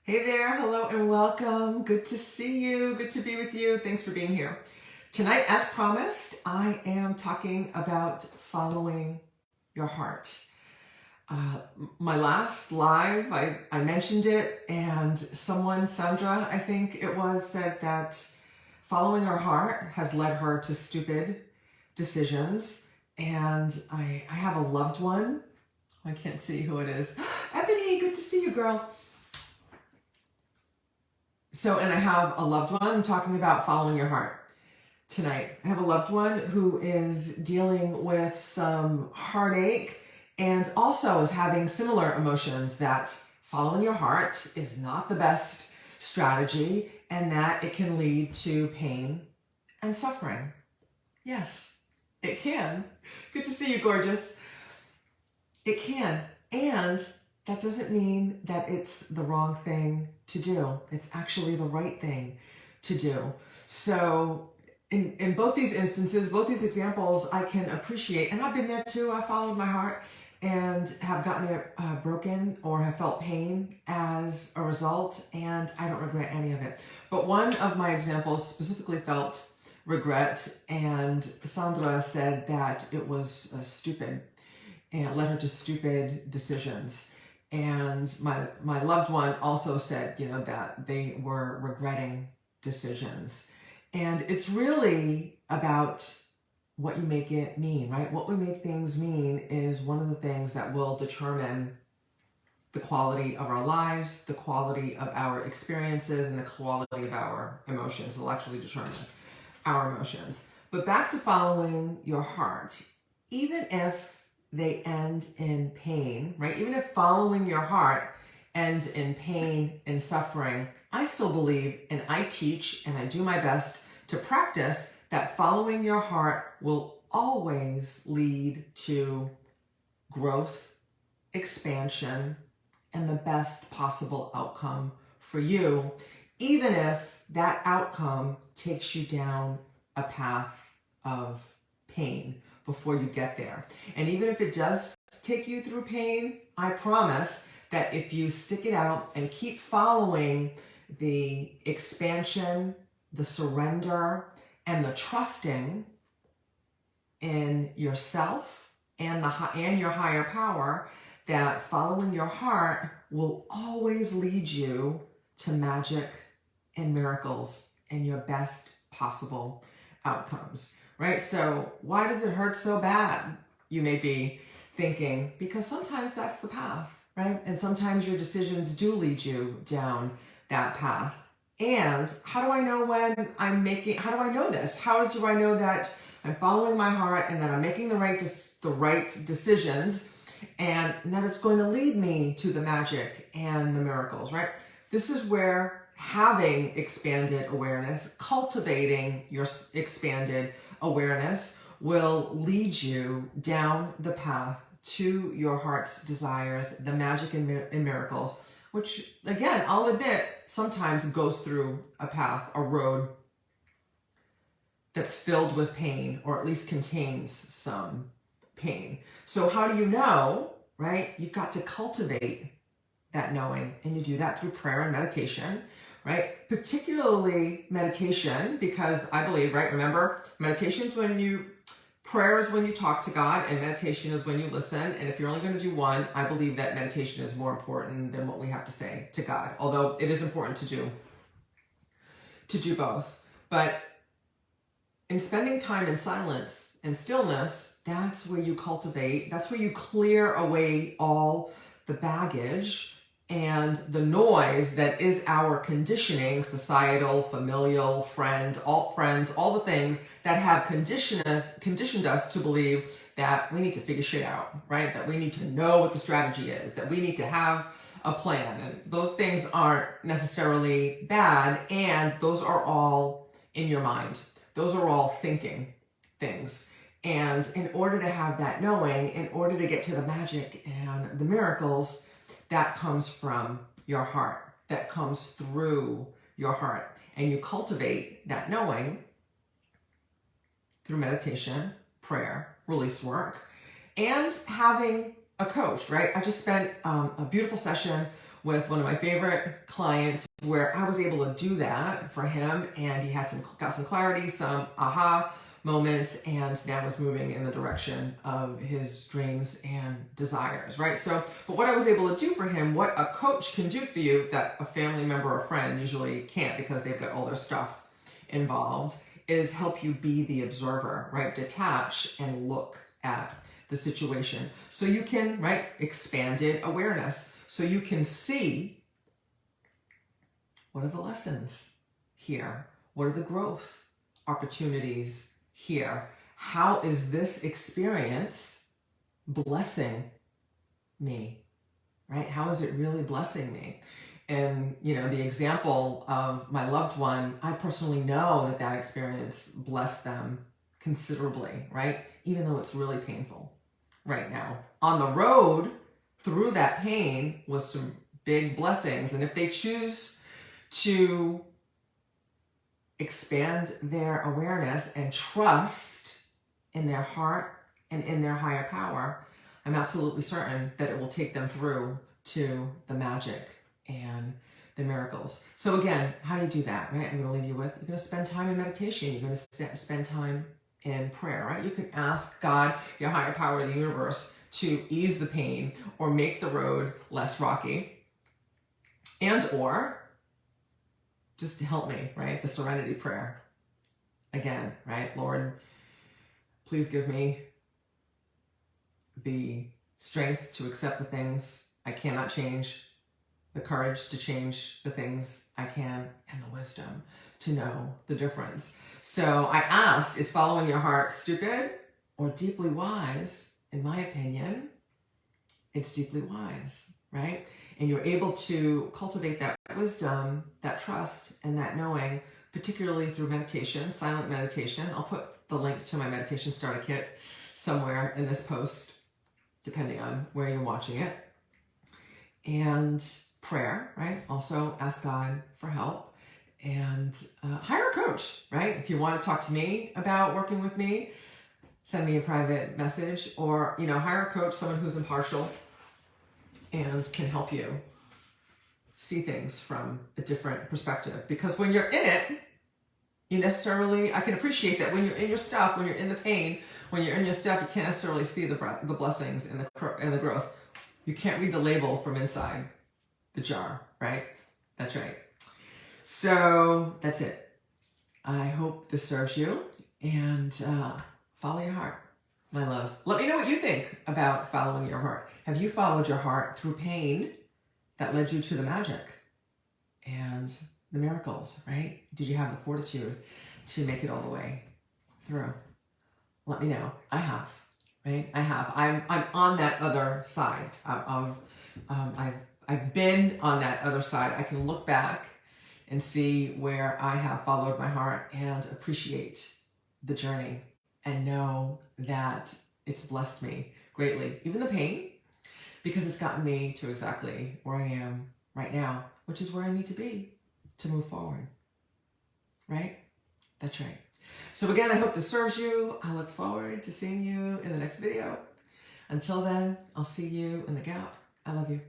Hey there, hello and welcome. Good to see you, good to be with you. Thanks for being here. Tonight, as promised, I am talking about following your heart. My last live, I mentioned it, and someone, Sandra, I think it was, said that following her heart has led her to stupid decisions. And I have a loved one. I can't see who it is. Ebony, good to see you, girl. And I have a loved one talking about following your heart tonight. I have a loved one who is dealing with some heartache and also is having similar emotions that following your heart is not the best strategy and that it can lead to pain and suffering. Yes, it can. Good to see you, gorgeous. It can. And that doesn't mean that it's the wrong thing to do. It's actually the right thing to do. So in both these instances, both these examples, I can appreciate, and I've been there too. I followed my heart and have gotten it broken or have felt pain as a result, and I don't regret any of it. But one of my examples specifically felt regret, and Sandra said that it was stupid and led her to stupid decisions. And my loved one also said, that they were regretting decisions. And it's really about what you make it mean, right? What we make things mean is one of the things that will determine the quality of our lives, the quality of our experiences, and the quality of our emotions. It'll actually determine our emotions. But back to following your heart, even if they end in pain, right? Even if following your heart ends in pain and suffering, I still believe, and I teach, and I do my best to practice, that following your heart will always lead to growth, expansion, and the best possible outcome for you, even if that outcome takes you down a path of pain before you get there. And even if it does take you through pain, I promise that if you stick it out and keep following the expansion, the surrender, and the trusting in yourself and your higher power, that following your heart will always lead you to magic and miracles and your best possible outcomes, right? So why does it hurt so bad? You may be thinking, because sometimes that's the path, right? And sometimes your decisions do lead you down that path. And how do I know how do I know this? How do I know that I'm following my heart and that I'm making the right decisions and that it's going to lead me to the magic and the miracles, right? This is where having expanded awareness, cultivating your expanded awareness will lead you down the path to your heart's desires, the magic and miracles, which, again, I'll admit, sometimes goes through a path, a road that's filled with pain, or at least contains some pain. So how do you know, right? You've got to cultivate that knowing, and you do that through prayer and meditation, right? Particularly meditation, because I believe, right? Remember, prayer is when you talk to God, and meditation is when you listen. And if you're only going to do one, I believe that meditation is more important than what we have to say to God, although it is important to do both. But in spending time in silence and stillness, that's where you cultivate, that's where you clear away all the baggage and the noise that is our conditioning, societal, familial, all the things that have conditioned us to believe that we need to figure shit out, right? That we need to know what the strategy is, that we need to have a plan. And those things aren't necessarily bad, and those are all in your mind. Those are all thinking things. And in order to have that knowing, in order to get to the magic and the miracles, that comes from your heart, that comes through your heart. And you cultivate that knowing through meditation, prayer, release work, and having a coach, right? I just spent a beautiful session with one of my favorite clients where I was able to do that for him, and he had got some clarity, some aha moments, and now is moving in the direction of his dreams and desires, right? So, but what I was able to do for him, what a coach can do for you that a family member or friend usually can't because they've got all their stuff involved, is help you be the observer, right? Detach and look at the situation. So you can, right, expanded awareness. So you can see, what are the lessons here? What are the growth opportunities here? How is this experience blessing me, right? How is it really blessing me? And, you know, the example of my loved one, I personally know that that experience blessed them considerably, right? Even though it's really painful right now. On the road through that pain was some big blessings. And if they choose to expand their awareness and trust in their heart and in their higher power, I'm absolutely certain that it will take them through to the magic and the miracles. So again, how do you do that, right? I'm going to leave you with, you're going to spend time in meditation. You're going to spend time in prayer, right? You can ask God, your higher power, the universe, to ease the pain or make the road less rocky, and or just to help me, right? The serenity prayer. Again, right? Lord, please give me the strength to accept the things I cannot change, the courage to change the things I can, and the wisdom to know the difference. So I asked, is following your heart stupid or deeply wise? In my opinion, it's deeply wise, right? And you're able to cultivate that wisdom, that trust, and that knowing, particularly through meditation, silent meditation. I'll put the link to my meditation starter kit somewhere in this post, depending on where you're watching it. And prayer, right? Also ask God for help, and hire a coach, right? If you want to talk to me about working with me, send me a private message, or, you know, hire a coach, someone who's impartial and can help you see things from a different perspective. Because when you're in it, I can appreciate that when you're in your stuff, when you're in the pain, when you're in your stuff, you can't necessarily see the blessings and the growth. You can't read the label from inside the jar, right? That's right. So that's it. I hope this serves you, and follow your heart, my loves. Let me know what you think about following your heart. Have you followed your heart through pain that led you to the magic and the miracles, right? Did you have the fortitude to make it all the way through? Let me know. I have, right? I have. I'm on that other side of I've been on that other side. I can look back and see where I have followed my heart and appreciate the journey and know that it's blessed me greatly, even the pain, because it's gotten me to exactly where I am right now, which is where I need to be to move forward, right? That's right. So again, I hope this serves you. I look forward to seeing you in the next video. Until then, I'll see you in the gap. I love you.